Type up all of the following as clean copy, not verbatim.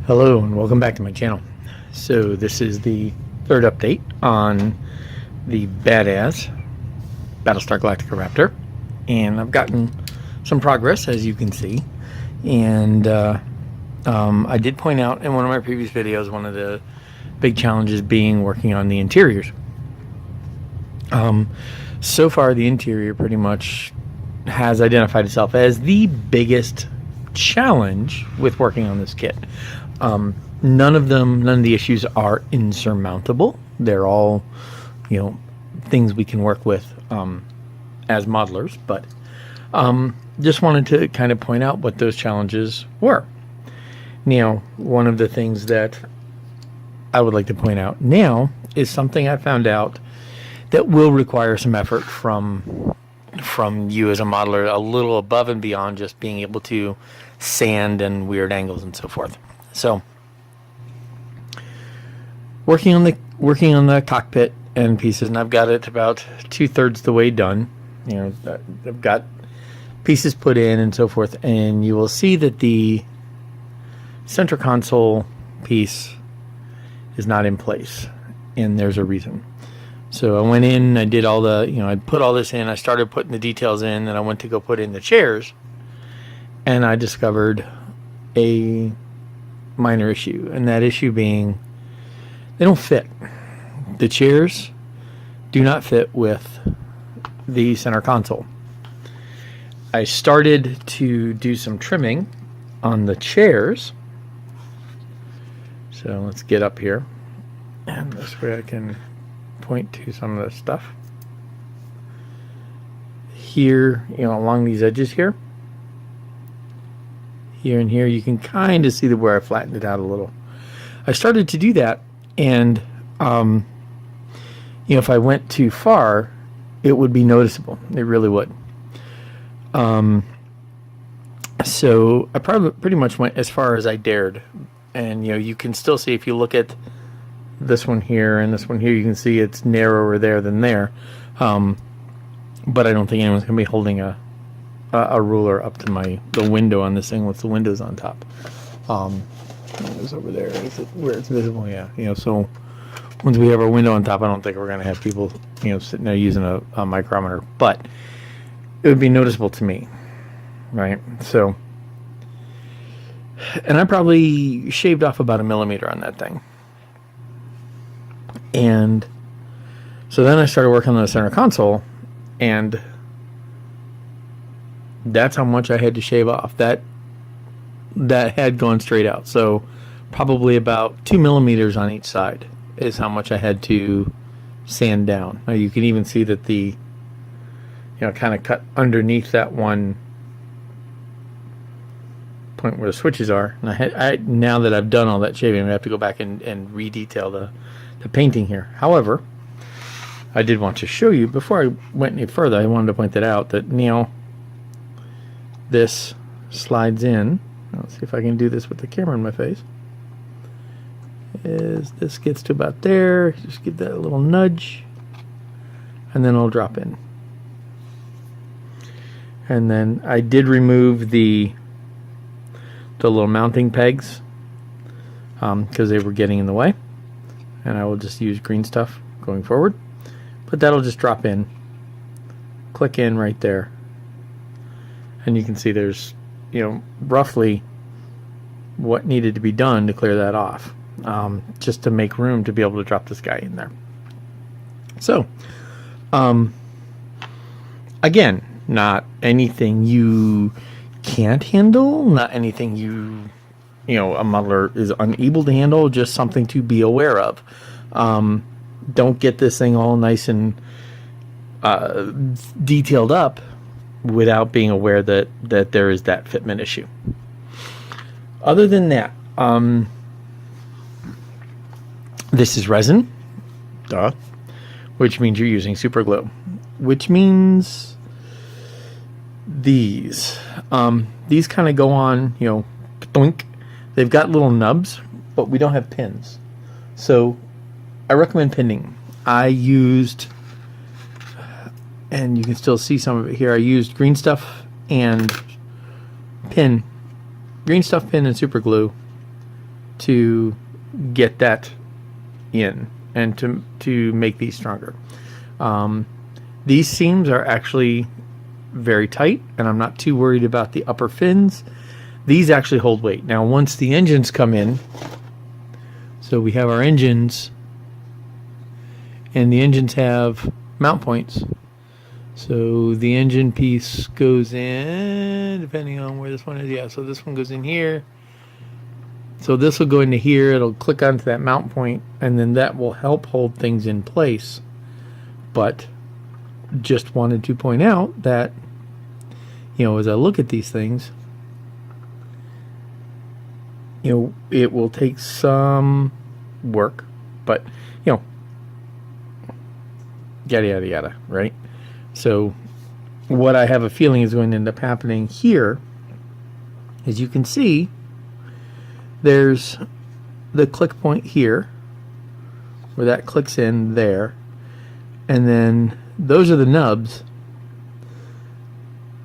Hello and welcome back to my channel. So this is the third update on the BadAzz Battlestar Galactica Raptor, and I've gotten some progress, as you can see. And I did point out in one of my previous videos one of the big challenges being working on the interiors. So far the interior pretty much has identified itself as the biggest challenge with working on this kit. None of the issues are insurmountable. They're all, things we can work with as modelers, but just wanted to kind of point out what those challenges were. Now, one of the things that I would like to point out now is something I found out that will require some effort from you as a modeler, a little above and beyond just being able to sand and weird angles and so forth. So, working on the cockpit and pieces, and I've got it about 2/3 the way done. I've got pieces put in and so forth, and you will see that the center console piece is not in place, and there's a reason. So I went in, I did all the, I put all this in, I started putting the details in, and I went to go put in the chairs, and I discovered a minor issue, and that issue being they don't fit. The chairs do not fit with the center console. I started to do some trimming on the chairs, so let's get up here, and this way I can point to some of the stuff here, along these edges here and here. You can kind of see where I flattened it out a little. I started to do that, and if I went too far, it would be noticeable. It really would. So I pretty much went as far as I dared, and you can still see, if you look at this one here and this one here, you can see it's narrower there than there. But I don't think anyone's going to be holding a ruler up to the window on this thing with the windows on top. It was over there. Is it where it's visible? Yeah. So once we have our window on top, I don't think we're going to have people, sitting there using a micrometer. But it would be noticeable to me, right? So, and I probably shaved off about 1 millimeter on that thing. And so then I started working on the center console, and that's how much I had to shave off. That had gone straight out. So probably about 2 millimeters on each side is how much I had to sand down. Now you can even see that the, kind of cut underneath that one point where the switches are. And now that I've done all that shaving, I have to go back and re-detail the painting here. However, I did want to show you, before I went any further, I wanted to point that out, that this slides in. Let's see if I can do this with the camera in my face. This gets to about there, just give that a little nudge, and then it'll drop in. And then I did remove the little mounting pegs because they were getting in the way, and I will just use green stuff going forward. But that'll just drop in, click in right there, and you can see there's roughly what needed to be done to clear that off, just to make room to be able to drop this guy in there. So again, not anything you can't handle, not anything a modeler is unable to handle, just something to be aware of. Don't get this thing all nice and detailed up without being aware that there is that fitment issue. Other than that, this is resin, duh, which means you're using super glue, which means these kind of go on, doink. They've got little nubs, but we don't have pins. So I recommend pinning. I used, and you can still see some of it here, I used green stuff and green stuff pin and super glue to get that in and to make these stronger. These seams are actually very tight, and I'm not too worried about the upper fins. These actually hold weight. Now, once the engines come in, so we have our engines, and the engines have mount points. So the engine piece goes in, depending on where this one is. Yeah, so this one goes in here. So this will go into here. It'll click onto that mount point, and then that will help hold things in place. But just wanted to point out that, as I look at these things, it will take some work, but, yada, yada, yada, right? So what I have a feeling is going to end up happening here, as you can see, there's the click point here, where that clicks in there, and then those are the nubs,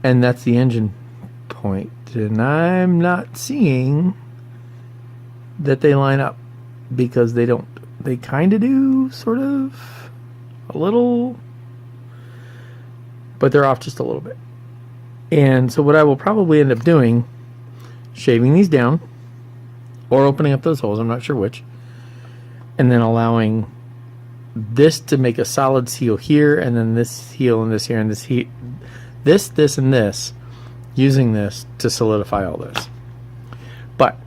and that's the engine point, and I'm not seeing that they line up, because they don't. They kind of do, sort of, a little, but they're off just a little bit. And so what I will probably end up doing, shaving these down, or opening up those holes, I'm not sure which, and then allowing this to make a solid seal here, and then this heel and this here, and this and this, using this to solidify all this. But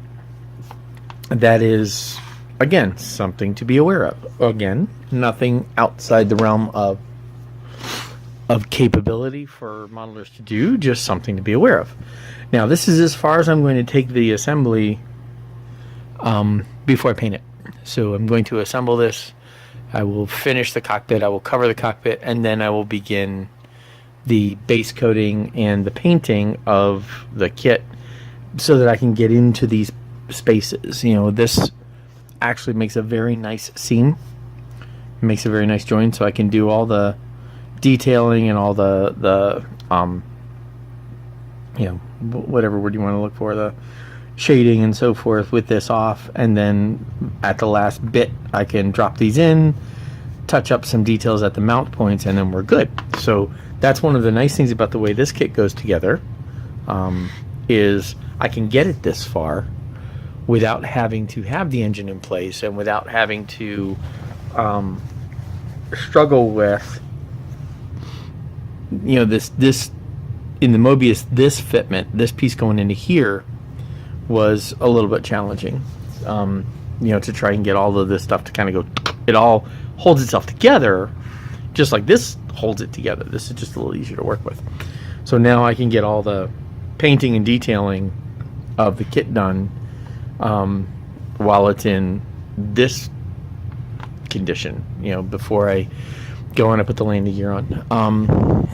that is, again, something to be aware of. Again, nothing outside the realm of capability for modelers to do, just something to be aware of. Now, this is as far as I'm going to take the assembly before I paint it. So I'm going to assemble this. I will finish the cockpit. I will cover the cockpit, and then I will begin the base coating and the painting of the kit so that I can get into these spaces. This actually makes a very nice seam. It makes a very nice joint, so I can do all the detailing and all the whatever word you want to look for, the shading and so forth with this off, and then at the last bit I can drop these in, touch up some details at the mount points, and then we're good. So that's one of the nice things about the way this kit goes together, is I can get it this far without having to have the engine in place, and without having to struggle with this in the Mobius, this fitment, this piece going into here was a little bit challenging, to try and get all of this stuff to kind of go. It all holds itself together, just like this holds it together. This is just a little easier to work with. So now I can get all the painting and detailing of the kit done while it's in this condition, before I go on and put the landing gear on.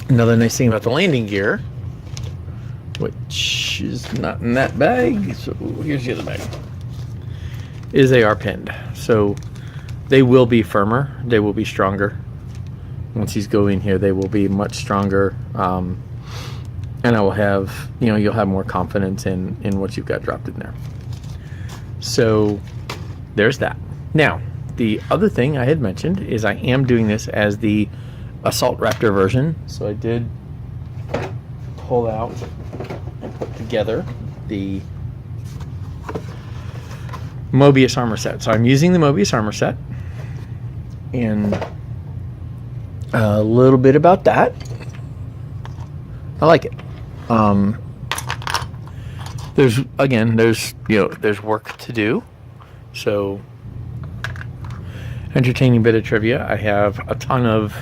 Another nice thing about the landing gear, which is not in that bag, so here's the other bag, is they are pinned. So they will be firmer, they will be stronger. Once these go in here, they will be much stronger, and I will have, you'll have more confidence in what you've got dropped in there. So there's that. Now, the other thing I had mentioned is I am doing this as the Assault Raptor version. So I did pull out and put together the Mobius armor set. So I'm using the Mobius armor set, and a little bit about that. I like it. There's work to do. So, entertaining bit of trivia. I have a ton of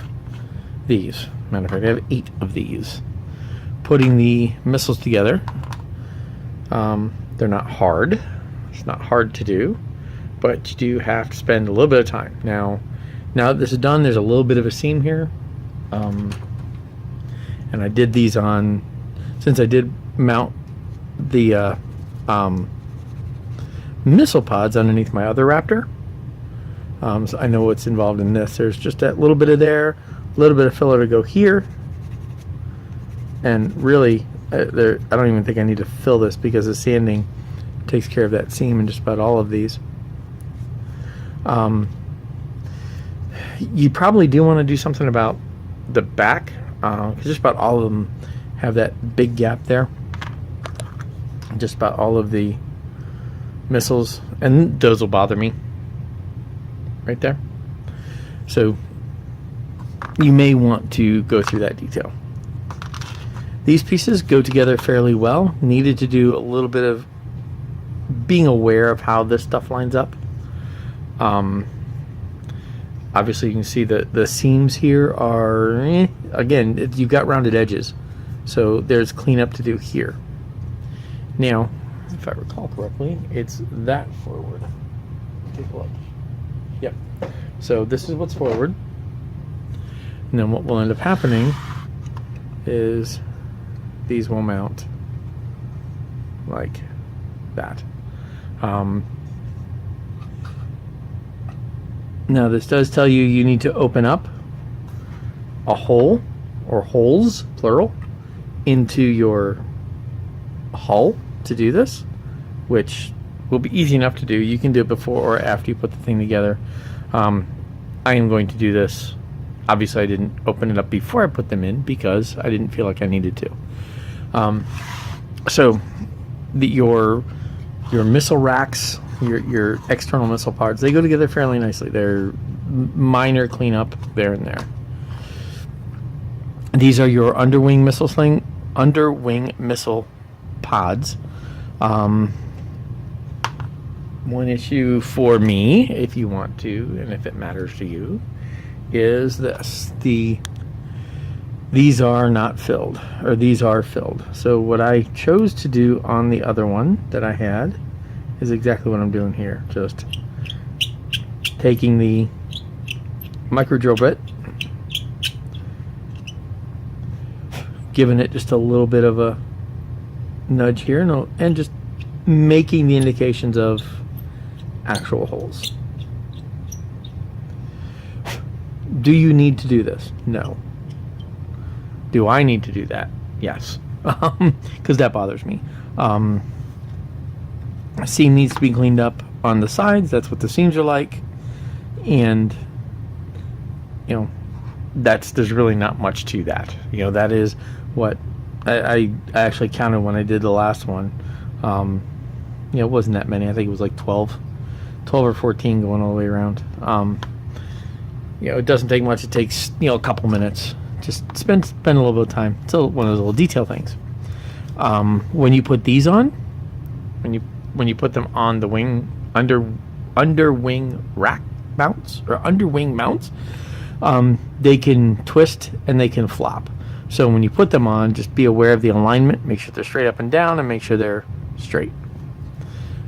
these. Matter of fact, I have 8 of these. Putting the missiles together. They're not hard. It's not hard to do, but you do have to spend a little bit of time. Now that this is done, there's a little bit of a seam here. And I did these on, since I did mount the missile pods underneath my other Raptor. So I know what's involved in this. There's just that little bit of there, a little bit of filler to go here, and really, I don't even think I need to fill this because the sanding takes care of that seam in just about all of these. You probably do want to do something about the back, because just about all of them have that big gap there. Just about all of the missiles, and those will bother me right there. So you may want to go through that detail. These pieces go together fairly well. Needed to do a little bit of being aware of how this stuff lines up. Obviously you can see the seams here are, again, you've got rounded edges, so there's cleanup to do here. Now, if I recall correctly, it's that forward. Take a look. Yep. So this is what's forward. And then what will end up happening is these will mount like that. Now this does tell you you need to open up a hole, or holes, plural, into your hull to do this, which will be easy enough to do. You can do it before or after you put the thing together. I am going to do this. Obviously I didn't open it up before I put them in because I didn't feel like I needed to. So your missile racks, your external missile pods, they go together fairly nicely. They're minor cleanup there and there. These are your underwing missile pods. One issue for me, if you want to, and if it matters to you, is this: these are not filled, or these are filled. So what I chose to do on the other one that I had is exactly what I'm doing here. Just taking the micro drill bit, giving it just a little bit of a nudge here, and just making the indications of actual holes. Do you need to do this? No. Do I need to do that? Yes. Because that bothers me. Seam needs to be cleaned up on the sides. That's what the seams are like. And, there's really not much to that. That is what I actually counted when I did the last one. It wasn't that many. I think it was like 12 or 14 going all the way around. It doesn't take much. It takes, a couple minutes. Just spend a little bit of time. It's one of those little detail things. When you put these on, when you put them on the wing, underwing rack mounts, or underwing mounts, they can twist and they can flop. So when you put them on, just be aware of the alignment. Make sure they're straight up and down, and make sure they're straight.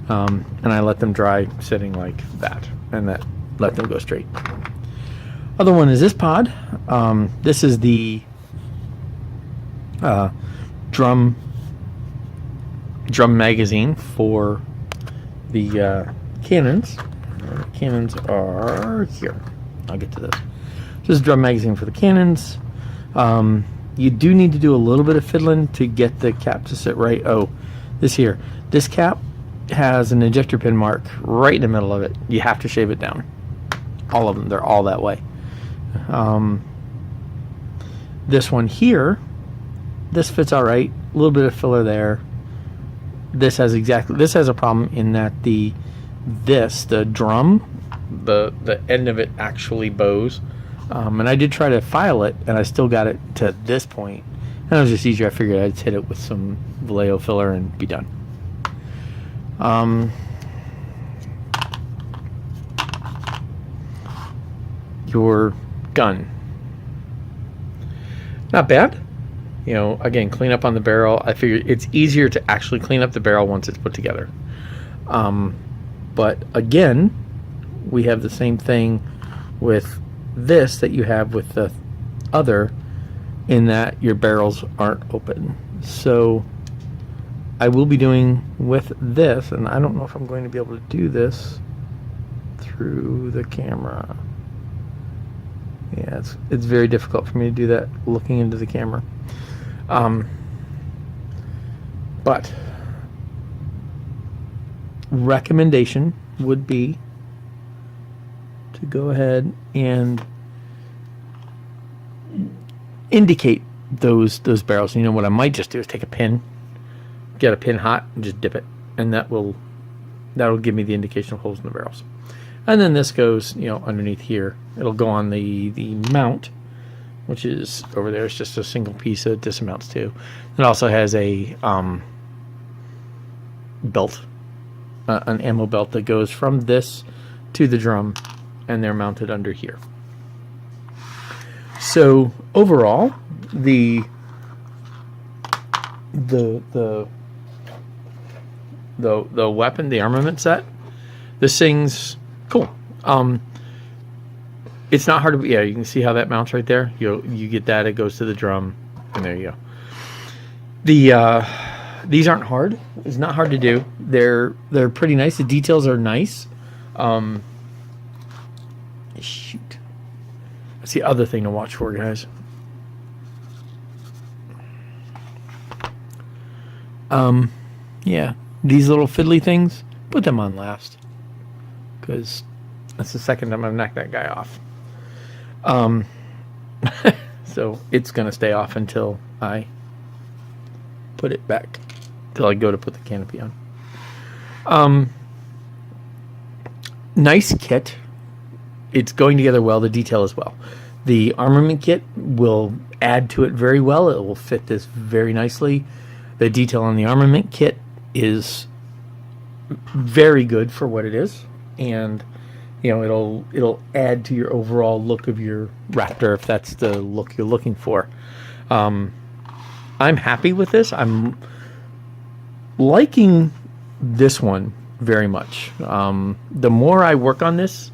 And I let them dry sitting like that, and let them go straight. Other one is this pod. This is the drum magazine for the cannons. Cannons are here. I'll get to this. This is a drum magazine for the cannons. You do need to do a little bit of fiddling to get the cap to sit right. Oh, this cap has an ejector pin mark right in the middle of it. You have to shave it down. All of them, they're all that way. This one here, this fits all right. A little bit of filler there. This has a problem in that the drum, the end of it actually bows. And I did try to file it, and I still got it to this point. And it was just easier. I figured I'd hit it with some Vallejo filler and be done. Your gun. Not bad. Again, clean up on the barrel. I figured it's easier to actually clean up the barrel once it's put together. But again, we have the same thing with this that you have with the other, in that your barrels aren't open. So I will be doing with this, and I don't know if I'm going to be able to do this through the camera. Yeah, it's very difficult for me to do that looking into the camera. But recommendation would be to go ahead and indicate those barrels. You know what I might just do is take a pin, get a pin hot, and just dip it, and that'll give me the indication of holes in the barrels. And then this goes, you know, underneath here. It'll go on the mount, which is over there. It's just a single piece that this amounts to. It also has a belt, an ammo belt that goes from this to the drum, and they're mounted under here. So overall, the weapon, the armament set, this thing's cool. It's not hard to, yeah, you can see how that mounts right there. You get that, it goes to the drum, and there you go. These aren't hard. It's not hard to do. They're pretty nice. The details are nice. Shoot. That's the other thing to watch for, guys. Yeah, these little fiddly things, put them on last, because that's the second time I've knocked that guy off. So it's gonna stay off until I put it back, till I go to put the canopy on. Nice kit. It's going together well. The detail as well. The armament kit will add to it very well. It will fit this very nicely. The detail on the armament kit is very good for what it is, and you know, it'll add to your overall look of your Raptor if that's the look you're looking for. I'm happy with this. I'm liking this one very much. The more I work on this,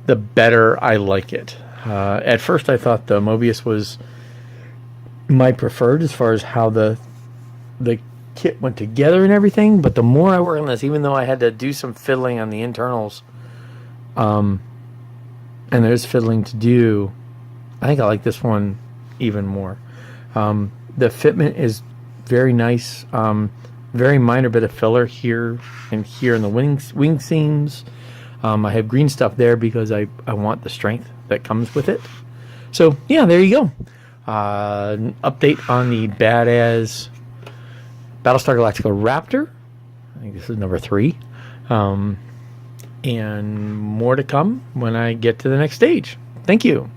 the better I like it. At first I thought the Mobius was my preferred as far as how the kit went together and everything, but the more I work on this, even though I had to do some fiddling on the internals, and there's fiddling to do, I think I like this one even more. The fitment is very nice. Very minor bit of filler here and here in the wing seams. I have green stuff there because I want the strength that comes with it. So yeah, there you go. An update on the BadAzz Battlestar Galactica Raptor. I think this is number 3. And more to come when I get to the next stage. Thank you.